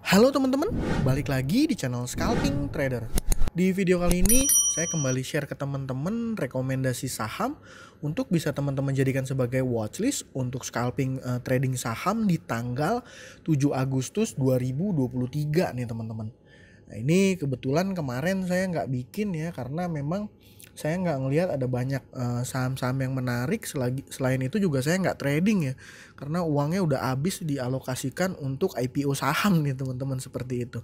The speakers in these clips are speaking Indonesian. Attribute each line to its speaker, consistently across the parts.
Speaker 1: Halo teman-teman, balik lagi di channel Scalping Trader. Di video kali ini, saya kembali share ke teman-teman rekomendasi saham untuk bisa teman-teman jadikan sebagai watchlist untuk scalping trading saham di tanggal 7 Agustus 2023 nih teman-teman. Nah ini kebetulan kemarin saya nggak bikin ya, karena memang saya nggak ngelihat ada banyak saham-saham yang menarik. Selain itu juga saya nggak trading ya, karena uangnya udah habis dialokasikan untuk IPO saham nih teman-teman, seperti itu.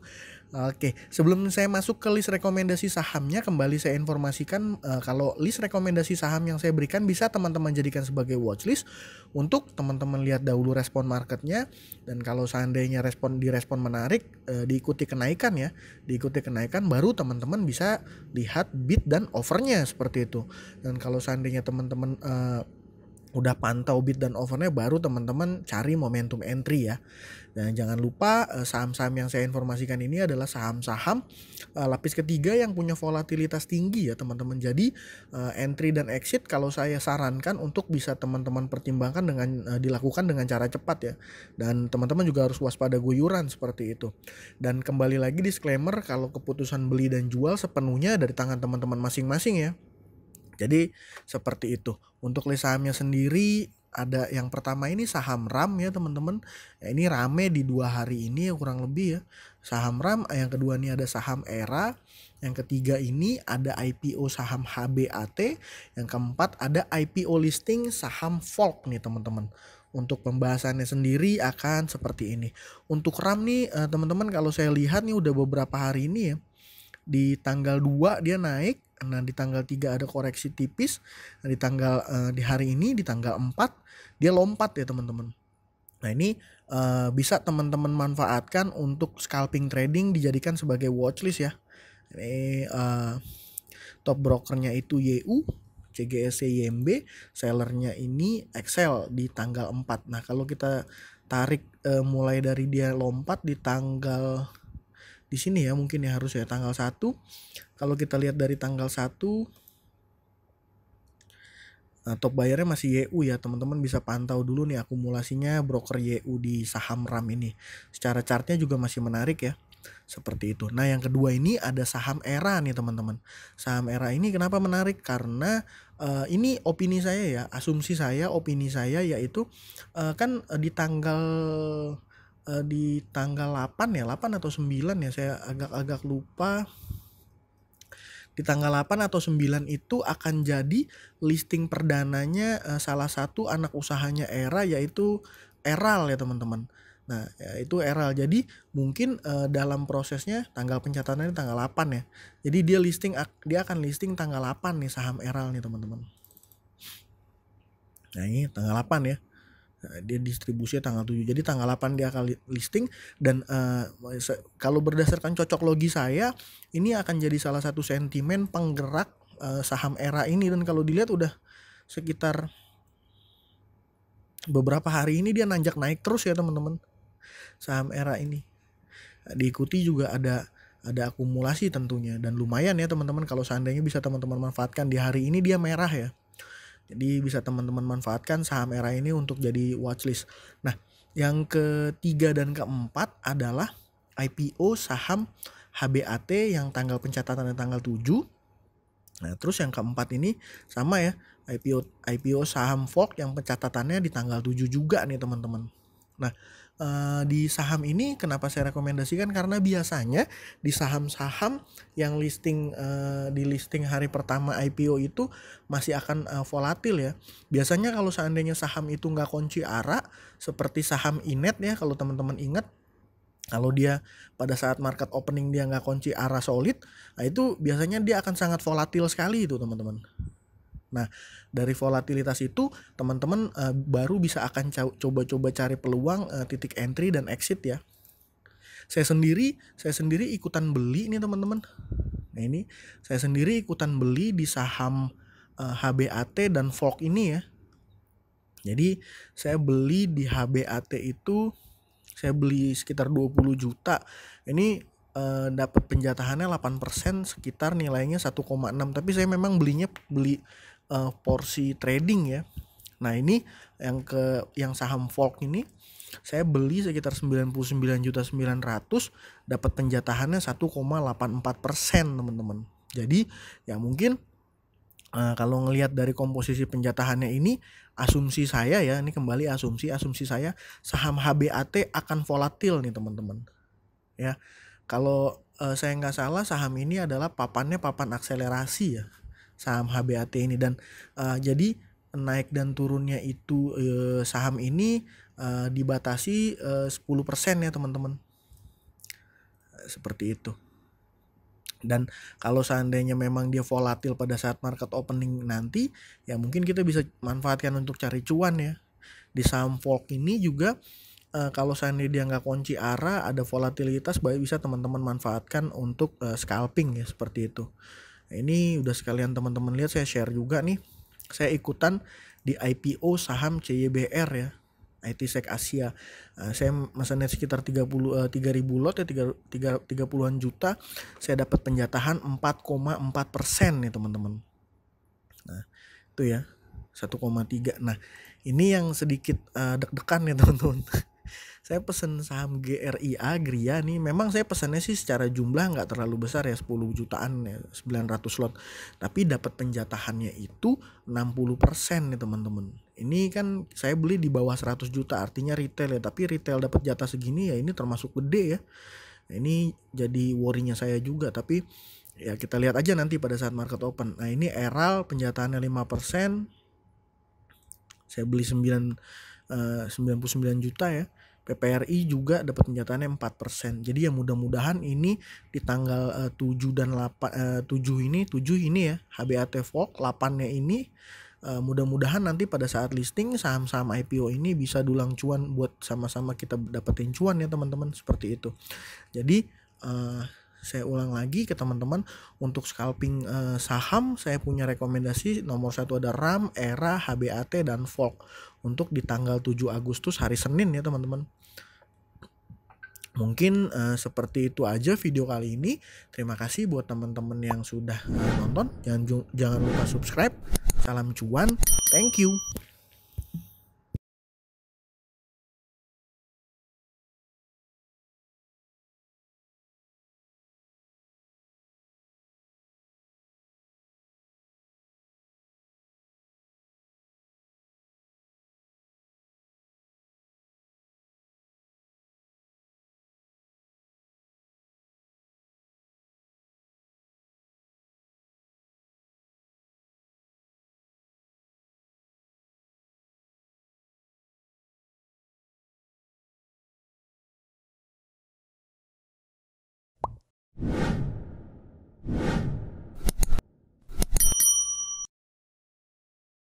Speaker 1: Oke, sebelum saya masuk ke list rekomendasi sahamnya, kembali saya informasikan kalau list rekomendasi saham yang saya berikan bisa teman-teman jadikan sebagai watchlist untuk teman-teman lihat dahulu respon marketnya, dan kalau seandainya direspon menarik, diikuti kenaikan ya, diikuti kenaikan, baru teman-teman bisa lihat bid dan overnya seperti itu. Dan kalau seandainya teman-teman udah pantau bid dan overnya, baru teman-teman cari momentum entry ya. Dan jangan lupa saham-saham yang saya informasikan ini adalah saham-saham lapis ketiga yang punya volatilitas tinggi ya teman-teman. Jadi entry dan exit kalau saya sarankan untuk bisa teman-teman pertimbangkan dengan dilakukan dengan cara cepat ya. Dan teman-teman juga harus waspada guyuran seperti itu. Dan kembali lagi disclaimer, kalau keputusan beli dan jual sepenuhnya dari tangan teman-teman masing-masing ya. Jadi seperti itu. Untuk list sahamnya sendiri, ada yang pertama ini saham RAM ya teman-teman. Ya, ini rame di 2 hari ini ya kurang lebih ya. Saham RAM. Yang kedua ini ada saham ERA. Yang ketiga ini ada IPO saham HBAT. Yang keempat ada IPO listing saham Volk nih teman-teman. Untuk pembahasannya sendiri akan seperti ini. Untuk RAM nih teman-teman, kalau saya lihat nih udah beberapa hari ini ya. Di tanggal 2 dia naik. Nah di tanggal 3 ada koreksi tipis. Nah di hari ini di tanggal 4 dia lompat ya teman-teman. Nah ini bisa teman-teman manfaatkan untuk scalping trading, dijadikan sebagai watchlist ya. Ini top brokernya itu YU, CGSC YMB, sellernya ini Excel di tanggal 4. Nah kalau kita tarik mulai dari dia lompat di tanggal, di sini ya mungkin ya, harus ya tanggal 1. Kalau kita lihat dari tanggal 1, nah, top bayarnya masih YU ya teman-teman, bisa pantau dulu nih akumulasinya broker YU di saham RAM ini. Secara chartnya juga masih menarik ya, seperti itu. Nah yang kedua ini ada saham ERA nih teman-teman. Saham ERA ini kenapa menarik? Karena ini opini saya ya, asumsi saya, opini saya, yaitu kan di tanggal 8 ya, 8 atau 9 ya, saya agak lupa. Di tanggal 8 atau 9 itu akan jadi listing perdananya salah satu anak usahanya ERA, yaitu Eral ya teman-teman. Nah ya, itu Eral. Jadi mungkin dalam prosesnya tanggal pencatatannya tanggal 8 ya. Jadi dia akan listing tanggal 8 nih saham Eral nih teman-teman. Nah ini tanggal 8 ya. Dia distribusinya tanggal 7. Jadi tanggal 8 dia akan listing. Dan kalau berdasarkan cocok logi saya, ini akan jadi salah satu sentimen penggerak saham ERA ini. Dan kalau dilihat udah sekitar beberapa hari ini dia nanjak naik terus ya teman-teman, saham ERA ini. Diikuti juga ada akumulasi tentunya, dan lumayan ya teman-teman. Kalau seandainya bisa teman-teman manfaatkan di hari ini, dia merah ya. Jadi bisa teman-teman manfaatkan saham ERA ini untuk jadi watchlist. Nah, yang ketiga dan keempat adalah IPO saham HBAT yang tanggal pencatatannya tanggal 7. Nah, terus yang keempat ini sama ya, IPO saham Volk yang pencatatannya di tanggal 7 juga nih teman-teman. Nah, di saham ini kenapa saya rekomendasikan, karena biasanya di saham-saham yang di listing hari pertama IPO itu masih akan volatil ya. Biasanya kalau seandainya saham itu nggak kunci arah, seperti saham Inet ya, kalau teman-teman ingat, kalau dia pada saat market opening dia nggak kunci arah solid, nah itu biasanya dia akan sangat volatil sekali itu teman-teman. Nah, dari volatilitas itu teman-teman baru bisa akan coba-coba cari peluang titik entry dan exit ya. Saya sendiri ikutan beli nih teman-teman. Nah, ini saya sendiri ikutan beli di saham HBAT dan Volk ini ya. Jadi, saya beli di HBAT itu, saya beli sekitar 20 juta. Ini dapat penjatahannya 8%, sekitar nilainya 1,6. Tapi saya memang beli porsi trading ya. Nah ini yang saham Volk ini saya beli sekitar 99.900.000, dapat penjatahannya 1,84% teman-teman. Jadi ya mungkin kalau ngelihat dari komposisi penjatahannya ini, asumsi saya ya, ini kembali asumsi saya, saham HBAT akan volatil nih teman-teman. Ya, kalau saya nggak salah saham ini adalah papan akselerasi ya, saham HBAT ini, dan jadi naik dan turunnya itu saham ini dibatasi 10% ya teman-teman, seperti itu. Dan kalau seandainya memang dia volatil pada saat market opening nanti, ya mungkin kita bisa manfaatkan untuk cari cuan ya. Di saham Volk ini juga kalau seandainya dia nggak kunci arah, ada volatilitas, baik bisa teman-teman manfaatkan untuk scalping ya, seperti itu. Nah, ini udah sekalian teman-teman lihat, saya share juga nih. Saya ikutan di IPO saham CYBR ya, ITSEC Asia. Saya mesennya sekitar 3.000 lot ya, 30-an juta. Saya dapat penjatahan 4,4% nih teman-teman. Nah, itu ya 1,3. Nah, ini yang sedikit deg-degan ya teman-teman. Saya pesen saham GRIA nih, memang saya pesannya sih secara jumlah nggak terlalu besar ya, 10 jutaan ya, 900 lot, tapi dapat penjatahannya itu 60% nih teman-teman. Ini kan saya beli di bawah 100 juta, artinya retail ya, tapi retail dapat jatah segini ya, ini termasuk gede ya. Nah, ini jadi worry-nya saya juga, tapi ya kita lihat aja nanti pada saat market open. Nah, ini Eral penjatahannya 5%, saya beli 99 juta ya. PPRI juga dapat penjatahannya 4%. Jadi ya mudah-mudahan ini di tanggal 7 dan 8 7 ini ya, HBAT Volk 8-nya ini mudah-mudahan nanti pada saat listing saham-saham IPO ini bisa dulang cuan buat sama-sama kita dapetin cuan ya teman-teman, seperti itu. Jadi saya ulang lagi ke teman-teman, untuk scalping saham saya punya rekomendasi nomor 1 ada RAM, ERA, HBAT, dan Volk untuk di tanggal 7 Agustus hari Senin ya teman-teman. Mungkin seperti itu aja video kali ini. Terima kasih buat teman-teman yang sudah nonton. Jangan lupa subscribe. Salam cuan. Thank you.